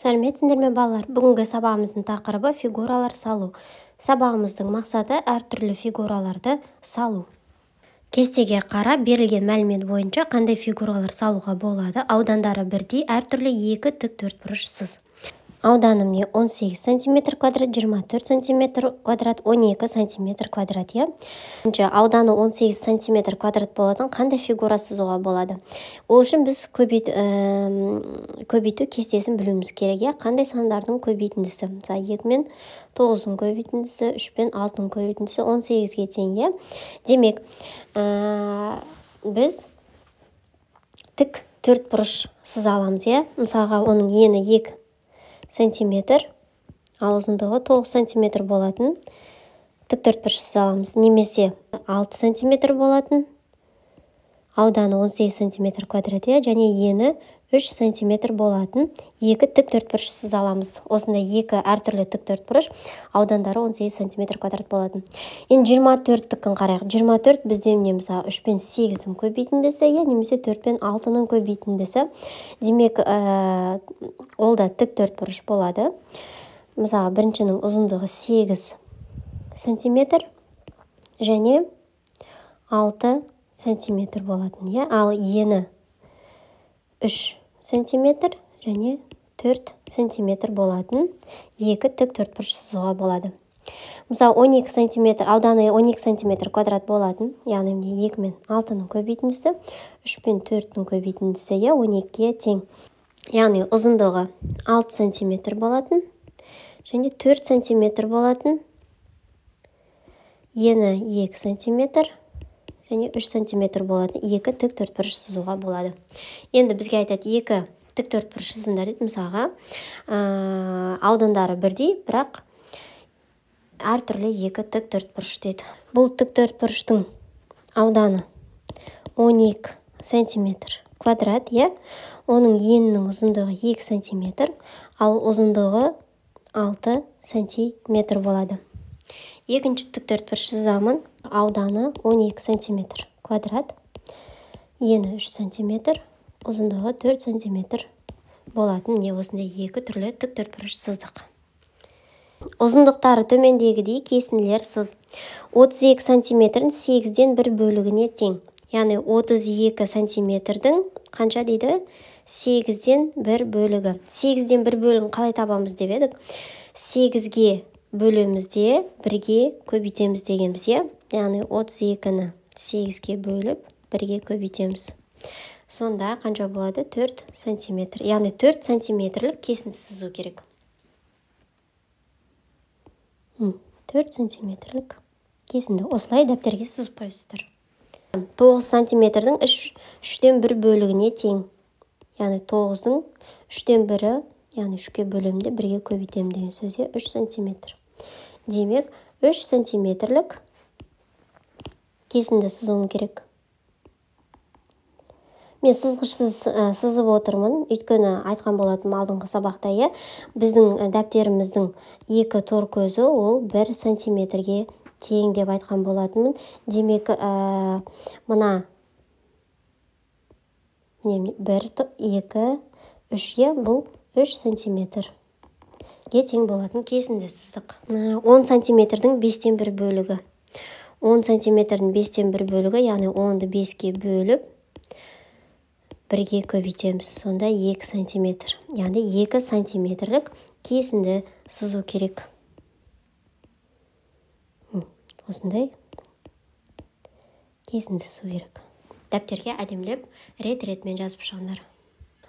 Сәлеметсіңдер ме балалар? Бүгінгі сабағымыздың тақырыбы фигуралар салу. Сабағымыздың мақсаты әртүрлі фигураларды салу. Кестеге қара, берілген мәлімет бойынша қандай фигуралар салуға болады? Аудандары бірдей, әртүрлі екі тік төртбұрышсыз. Ауданы міне 18 см квадрат, 24 см квадрат, 12 см квадрат. Ауданы 18 см квадрат болатын қандай фигура сызуға болады? Ол үшін біз көбейту кестесін білуіміз керек. Қандай сандардың көбейтіндісі? Мысалы 2 мен 9-ның көбейтіндісі, 3 пен 6-ның көбейтіндісі 18-ге тең. Демек, біз тік төртбұрыш сыза аламыз. Мысалға, оның ені 2 сантиметр, ал ұзындығы 9 сантиметр болатын тік төртбұрыш сыза аламыз. Немесе 6 сантиметр болатын, ауданы 18 сантиметр квадрат, және ені 3 сантиметр болатын екі тік төртбұрыш сыза аламыз. Осындай екі әртүрлі тік төртбұрыш, аудандары 18 сантиметр квадрат болатын. Енді 24-тікін қарайық. 24 бізде мысалы 3 пен 8-дің көбейтіндісі, немесе 4 пен 6-ның көбейтіндісі. Демек, ол да тік төртбұрыш болады. Мысалы, біріншінің ұзындығы 8 сантиметр және 6 сантиметр болатын. Ал ені 3 сантиметр және 4 сантиметр болатын екі тік төртбұрыш сызуға болады. Мысалы, 12 сантиметр, ауданы 12 сантиметр квадрат болатын, яғни 2 мен 6-ның көбейтіндісі, 3 пен 4-ның көбейтіндісі 12-ге тең. Яғни ұзындығы 6 сантиметр болатын және 4 сантиметр болатын, ені 2 сантиметр және 3 сантиметр болатын екі тік төртбұрыш сызуға болады. Енді бізге айтады, екі тік төртбұрыш сызыңдар дейді. Мысалға, аудандары бірдей, бірақ әртүрлі екі тік төртбұрыш дейді. Бұл тік төртбұрыштың ауданы 12 сантиметр квадрат, оның енінің ұзындығы 2 сантиметр, ал ұзындығы 6 сантиметр болады. Екінші тік төртбұрыш сызамын, ауданы 12 сантиметр квадрат, ені 3 сантиметр, ұзындығы 4 сантиметр болатын. Осындай екі түрлі тік төртбұрыш сыздық. Ұзындықтары төмендегідей кесінділер сыз. 32 сантиметрдің 8-ден 1 бөлігіне тең. Яғни 32 сантиметрдің қанша дейді? 8-ден 1 бөлігі. 8-ден 1 бөлігін қалай табамыз деп едік? 8-ге бөлімізде 1-ге көбейтеміз дегенбіз. Яғни 32-ні 8-ге бөліп 1-ге көбейтеміз. Сонда қанша болады? 4 сантиметр. Яғни 4 сантиметрлік кесінді сызу керек. 4 сантиметрлік кесінді. Осылай дәптерге сызып қойсыздар. 9 сантиметрдің 3-тен 1 бөлігіне тең. Яғни 9-дың 3-тен 1-і, яғни 3-ге бөлімді 1-ге көбейтем деген сөз, 3 сантиметр. Демек, 3 сантиметрлік кесінді сызуым керек. Мен сызғышсыз сызып отырмын, өйткені айтқан болатын алдыңғы сабақта, біздің дәптеріміздің екі тор көзі ол 1 сантиметрге тең деп айтқан болатынмын. Демек, мына 1, 2, 3, бұл 3 сантиметрге тең болатын кесінді сыздық. 10 сантиметрдің 5-тен 1 бөлігі. 10 сантиметрдің 5-тен 1 бөлігі, яғни 10-ды 5-ге бөліп 1-ге көбейтеміз. Сонда 2 сантиметр. Яғни 2 сантиметрлік кесінді сызу керек. Осындай кесінді сызу керек. Дәптерге әдемілеп рет-ретмен жазып шығыңдар.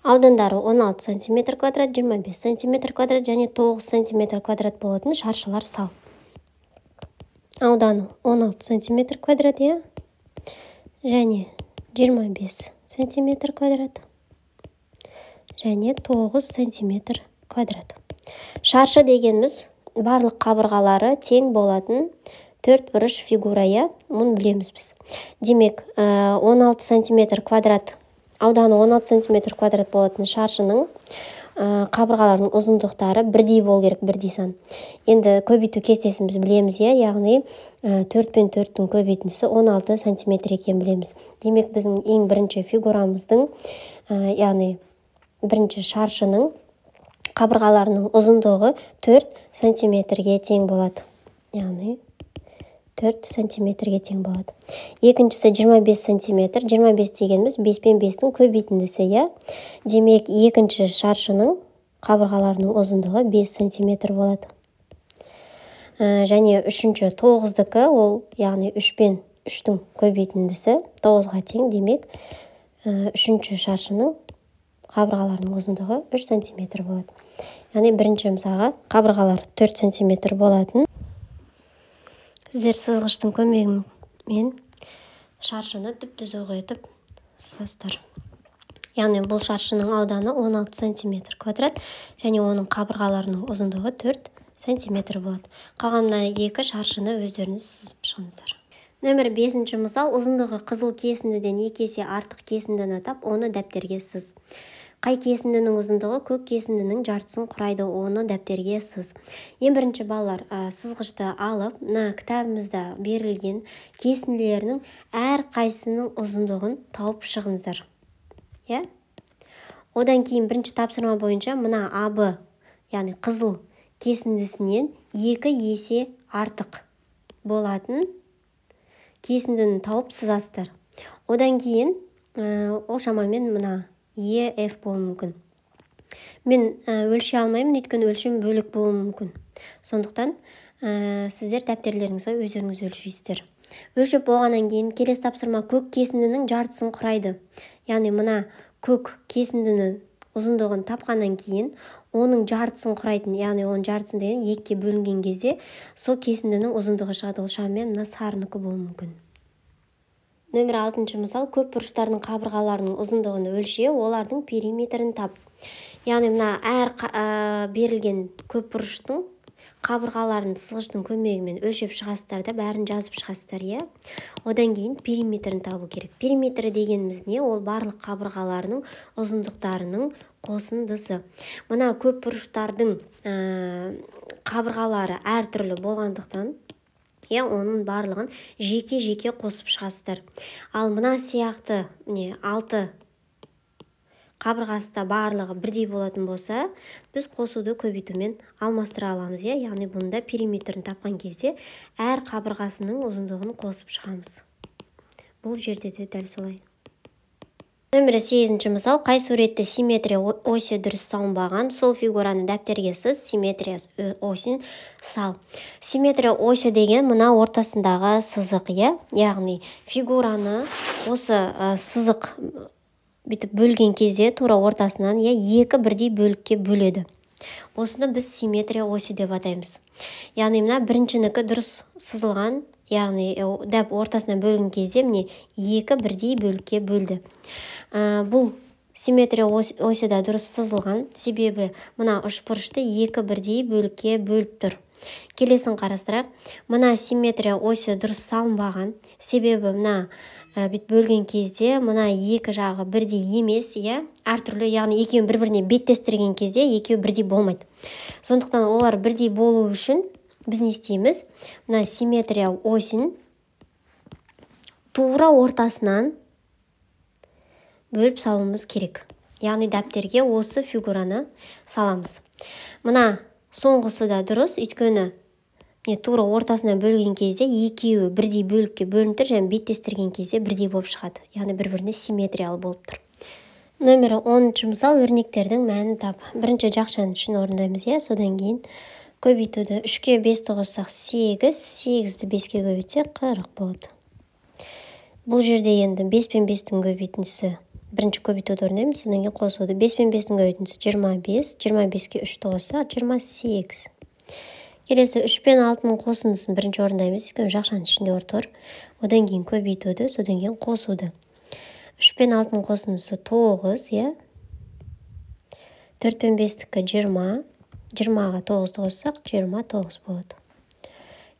Аудандары 16 сантиметр квадрат, 25 сантиметр квадрат және 9 сантиметр квадрат болатын шаршылар сал. Ауданы 16 сантиметр квадрат, және 25 сантиметр квадрат және 9 сантиметр квадрат. Шаршы дегеніміз барлық қабырғалары тең болатын төртбұрыш фигура, мұны білеміз біз. Демек, 16 сантиметр квадрат, ауданы 16 сантиметр квадрат болатын шаршының қабырғалардың ұзындықтары бірдей бол керек, бірдей сан. Енді көбейту кестесін біз білеміз, яғни 4 пен 4-тің көбейтіндісі 16 сантиметр екен білеміз. Демек, біздің ең бірінші фигурамыздың, яғни бірінші шаршының қабырғаларының ұзындығы 4 сантиметрге тең болады. Яғни 4 сантиметрге тең болады. Екіншісі 25 сантиметр. 25 дегеніміз 5 пен 5-тің көбейтіндісі, иә. Демек, екінші шаршының қабырғаларының ұзындығы 5 сантиметр болады. Және үшінші 9-дікі, ол яғни 3 пен 3-тің көбейтіндісі 9-ға тең. Демек, үшінші шаршының қабырғаларының ұзындығы 3 сантиметр болады. Яғни бірінші мысалға қабырғалар 4 сантиметр болатын. Сіздер сызғыштың көмегімен шаршыны түп-түзу етіп сызасыздар. Яғни бұл шаршының ауданы 16 сантиметр квадрат, және оның қабырғаларының ұзындығы 4 сантиметр болады. Қалған екі шаршыны өздеріңіз сызып шығыңыздар. Нөмір 5-ші мысал, ұзындығы қызыл кесіндіден 2 есе артық кесіндіні тап, оны дәптерге сыз. Қай кесіндінің ұзындығы көк кесіндінің жартысын құрайды, оны дәптерге сыз. Ең бірінші балалар, сызғышты алып, кітабымызда берілген кесінділерінің әр қайсының ұзындығын тауып шығыңыздар. Одан кейін бірінші тапсырма бойынша мына абы, яғни қызыл кесіндісінен 2 есе артық болатын кесіндіні тауып сызасыздар. Одан кейін ол шамамен мына EF болуы мүмкін. Мен өлшей алмаймын, өйткені өлшем бөлек болуы мүмкін. Сондықтан сіздер дәптерлеріңізді өздеріңіз өлшейсіздер. Өлшеп болғаннан кейін келесі тапсырма көк кесіндінің жартысын құрайды. Яғни мына көк кесіндінің ұзындығын тапқаннан кейін оның жартысын құрайтын, яғни оның жартысын деген 2-ке бөлінген кезде сол кесіндінің ұзындығы шығады. Ол шамамен мына сарыныкі болуы мүмкін. Нөмір 6-шы мысал, көк бұрыштардың қабырғаларының ұзындығын өлше, олардың периметрін тап. Яғни мына әр берілген көп бұрыштың қабырғаларын сызғыштың көмегімен өлшеп шығасыздар да, бәрін жазып шығасыздар, иә. Одан кейін периметрін табу керек. Периметрі дегеніміз не? Ол барлық қабырғаларының ұзындықтарының қосындысы. Мына көп бұрыштардың қабырғалары әртүрлі болғандықтан, оның барлығын жеке-жеке қосып шығасыздар. Ал мына сияқты 6 қабырғасы да барлығы бірдей болатын болса, біз қосуды көбейтумен алмастыра аламыз. Яғни бұнда периметрін тапқан кезде әр қабырғасының ұзындығын қосып шығамыз. Бұл жерде де дәл солай. Нөмір 8-ші мысал, қай суретті симметрия оси дұрыс салынбаған, сол фигураны дәптерге сыз, симметрия осин сал. Симметрия оси деген мына ортасындағы сызық, яғни фигураны осы сызық бүйтіп бөлген кезде тура ортасынан 2 бірдей бөлікке бөледі. Осыны біз симметрия оси деп атаймыз. Яғни мына біріншінікі дұрыс сызылған, яғни дәп ортасынан бөлген кезде міне 2 бірдей бөлікке бөлді. Бұл симметрия оси да дұрыс сызылған, себебі мына үшбұрышты 2 бірдей бөлікке бөліп тұр. Келесін қарастырақ. Мына симметрия оси дұрыс салынбаған, себебі мына бөлген кезде мына 2 жағы бірдей емес, әртүрлі, яғни екеуін бір-біріне беттестірген кезде екеуі бірдей болмайды. Сондықтан олар бірдей болу үшін біз не істейміз? Мына симметрия осин тура ортасынан бөліп салуымыз керек. Яғни дәптерге осы фигураны саламыз. Мына соңғысы да дұрыс, өйткені тура ортасынан бөлген кезде екеуі бірдей бөлікке бөлініп тұр, және беттестірген кезде бірдей болып шығады. Яғни бір-біріне симметриялы болып тұр. Нөмірі 10-ші мысал, өрнектердің мәнін тап. Бірінші жақшаның үшін орындаймыз, содан кейін көбейтуді 3-ке 5-ті қоссақ 8, 8-ді 5-ке көбейтсек 40 болады. Бұл жерде енді 5 пен 5-тің көбейтіндісі бірінші көбейтуді орындаймыз, содан кейін қосуды. 5 пен 5-тің көбейтіндісі 25, 25-ке 3-ті қоссақ 28. Келесі 3 пен 6-ның қосындысын бірінші орындаймыз, өйткені жақшаның ішінде тұр. Одан кейін көбейтуді, содан кейін қосуды. 3 пен 6-ның қосындысы 9, 4 пен 5-тікі 20, 20-ға 9-ті қоссақ 29 болады.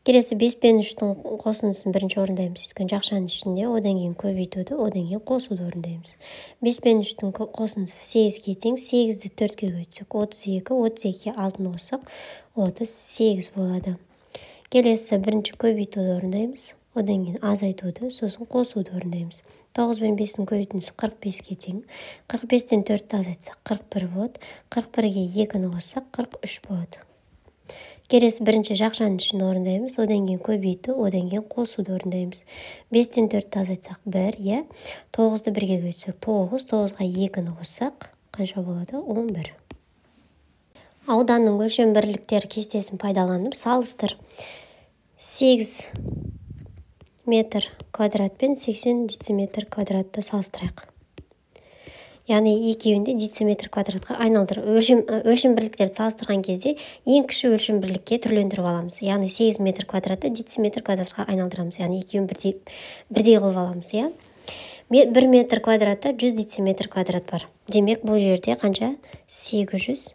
Келесі 5 пен 3-тің қосындысын бірінші орындаймыз, өйткені жақшаның ішінде, одан кейін көбейтуді, одан кейін қосуды орындаймыз. 5 пен 3-тің қосындысы 8-ге тең, 8-ді 4-ке көбейтсек 32, 32-ге 6-ны қоссақ 38 болады. Келесі бірінші көбейтуді орындаймыз. одан кейін азайтуды, сосын қосуды орындаймыз. 9 пен 5-ің көбейтіндісі 45-ке тең. 45-тен 4-ті азайтсақ 41 болады. 41-ге 2-ні қоссақ 43 болады. Келесі бірінші жақшаның ішін орындаймыз, одан кейін көбейту, одан кейін қосуды орындаймыз. 5-тен 4-ті азайтсақ 1, 9-ды 1-ге көбейтсек 9, 9-ға 2-ні қоссақ қанша болады? 11. Ауданның өлшем бірліктері кестесін пайдаланып салыстыр. 8 метр квадрат пен 80 дециметр квадратты салыстырайық. Яғни екеуінде дециметр квадратқа айналдырып, өлшем бірліктерді салыстырған кезде ең кіші өлшем бірлікке түрлендіріп аламыз. Яғни 8 метр квадратты дециметр квадратқа айналдырамыз. Яғни екеуін бірдей қылып аламыз. 1 метр квадратта 100 дециметр квадрат бар. Демек, бұл жерде қанша? 800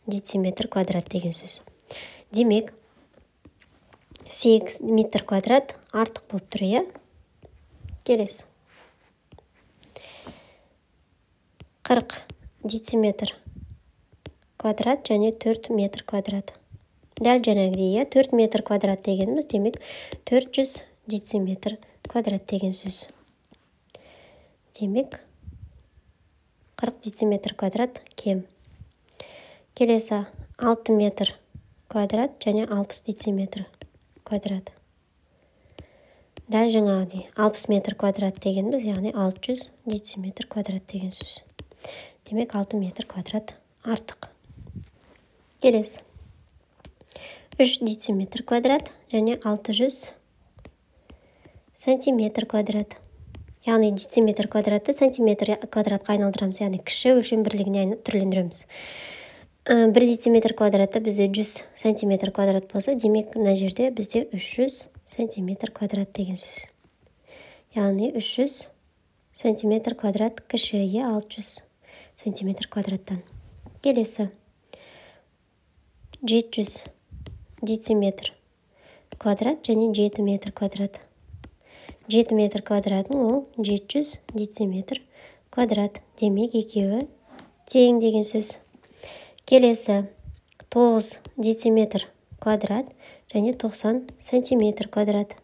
дециметр квадрат деген сөз. Демек, 8 метр квадрат артық болып тұр, Келесі. 40 дециметр квадрат және 4 метр квадрат. Дәл жаңағыдей, 4 метр квадрат дегеніміз, демек 400 дециметр квадрат деген сөз. Демек, 40 дециметр квадрат кем. Келесі 6 метр квадрат және 60 дециметр квадрат. Дәл жаңағыдей 60 метр квадрат дегеніміз, яғни 600 дециметр квадрат деген сөз. Демек, 6 метр квадрат артық. Келесі 3 дециметр квадрат және 600 сантиметр квадрат. Яғни дециметр квадратты сантиметр квадратқа айналдырамыз, яғни кіші өлшем бірлігіне түрлендіреміз. 1 дециметр квадратты бізде 100 сантиметр квадрат болса, демек, мына жерде бізде 300 сантиметр квадрат деген сөз. Яғни 300 сантиметр квадрат кіші 600 сантиметр квадраттан. Келесі 700 дециметр квадрат және 7 метр квадрат. 7 метр квадратын ол 700 дециметр квадрат. Демек, екеуі тең деген сөз. Келесі 9 дециметр квадрат және 90 сантиметр квадрат.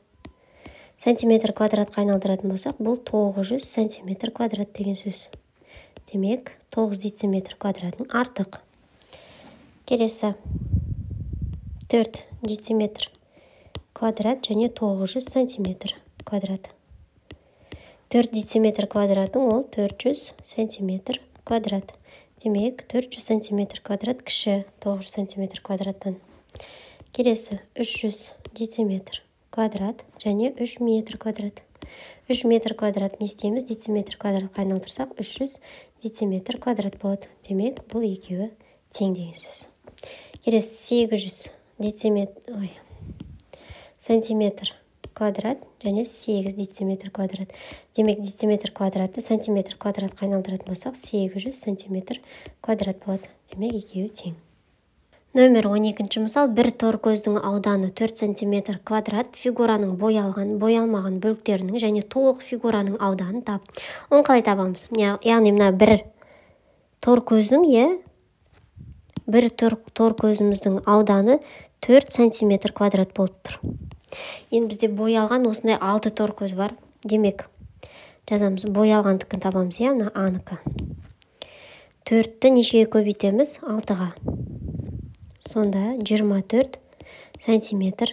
Сантиметр квадратқа айналдыратын болсақ, бұл 900 сантиметр квадрат деген сөз. Демек, 9 дециметр квадратын артық. Келесі 4 дециметр квадрат және 900 сантиметр квадрат. 4 дециметр квадратын ол 400 сантиметр квадрат. Демек, 400 сантиметр квадрат кіші 900 сантиметр квадраттан. Келесі 300 дециметр квадрат және 3 метр квадрат. 3 метр квадрат не істейміз? Дециметр квадратқа айналдырсақ, 300 дециметр квадрат болады. Демек, бұл екеуі тең деген сөз. Келесі 800 сантиметр квадрат және 8 дециметр квадрат. Демек, дециметр квадратты сантиметр квадратқа айналдыратын болсақ, 800 сантиметр квадрат болады. Демек, екеуі тең. Нөмір 12-ші мысал, бір тор көздің ауданы 4 сантиметр квадрат, фигураның боялған, боялмаған бөліктерінің және толық фигураның ауданын тап. Оны қалай табамыз? Яғни, мына бір тор көздің, бір тор көзіміздің ауданы 4 сантиметр квадрат болып тұр. Енді бізде боялған осындай 6 тор көз бар. Демек, жазамыз, боялғандықын табамыз, мына А-нікі. 4-ті нешеге көбейтеміз? 6-ға. Сонда 24 сантиметр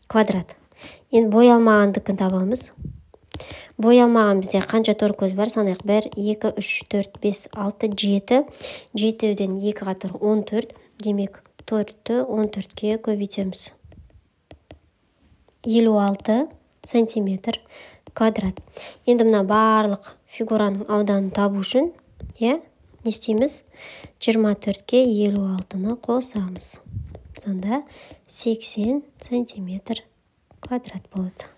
квадрат. Енді боялмағандықын табамыз. Боялмаған бізде қанша тор көз бар? Санайық, 1, 2, 3, 4, 5, 6, 7. 7-ден 2-ға тұр 14. Демек, 4-ті 14-ке көбейтеміз. 56 сантиметр квадрат. Енді мына барлық фигураның ауданын табу үшін, не істейміз? 24-ке 56-ны қосамыз. Сонда 80 сантиметр квадрат болады.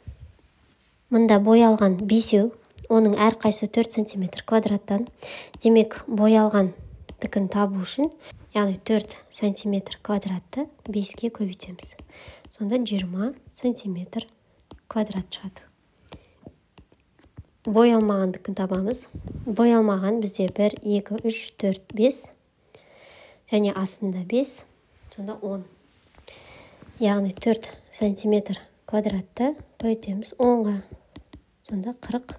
Мұнда боялған 5, оның әрқайсы 4 сантиметр квадраттан. Демек, боялғандықын табу үшін, яғни 4 сантиметр квадратты 5-ке көбейтеміз. Сонда 20 сантиметр квадрат шығады. Боялмағандықын табамыз. Боялмаған бізде 1, 2, 3, 4, 5 және астында 5, сонда 10. Яғни 4 сантиметр квадратты көйтеміз 10-ға. Сонда 40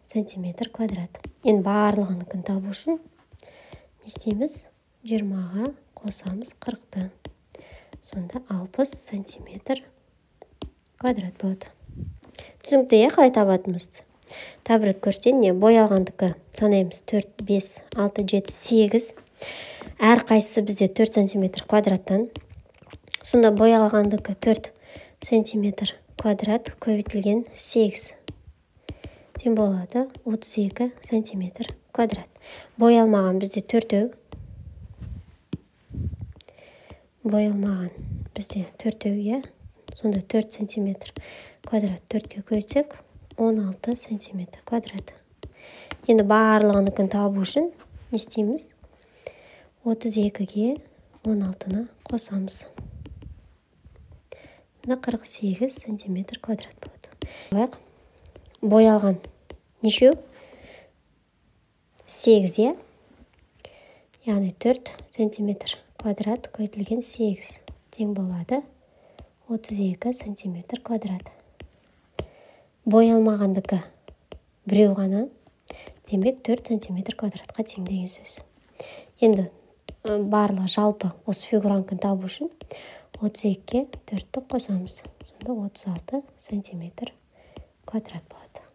сантиметр квадрат. Енді барлығыныкін табу үшін не істейміз? 20-ға қосамыз 40-ты. Сонда 60 сантиметр квадрат болады. Түсінікті, қалай табатынымызды. Тағы бір рет көрсетейін. Боялғандікі санаймыз 4, 5, 6, 7, 8. Әр қайсысы бізде 4 сантиметр квадраттан. Сонда боялғандікі 4 сантиметр квадрат көбейтілген 8. Тен болады 32 сантиметр квадрат. Боялмаған бізде 4-өу. Боялмаған бізде 4-өу, сонда 4 сантиметр квадрат 4-ке көйтсек 16 сантиметр квадрат. Енді барлығыныкін табу үшін не істейміз? 32-ге 16-ны қосамыз. 48 сантиметр квадрат болады. Боялған нешеу? 8, яғни 4 сантиметр квадрат көйтілген 8 тең болады 32 сантиметр квадрат. Боялмағандікі біреу ғана, демек 4 сантиметр квадратқа тең деген сөз. Енді барлығы жалпы осы фигуранкын табу үшін 32-ге 4-ті қосамыз. Сонда 36 сантиметр квадрат болады.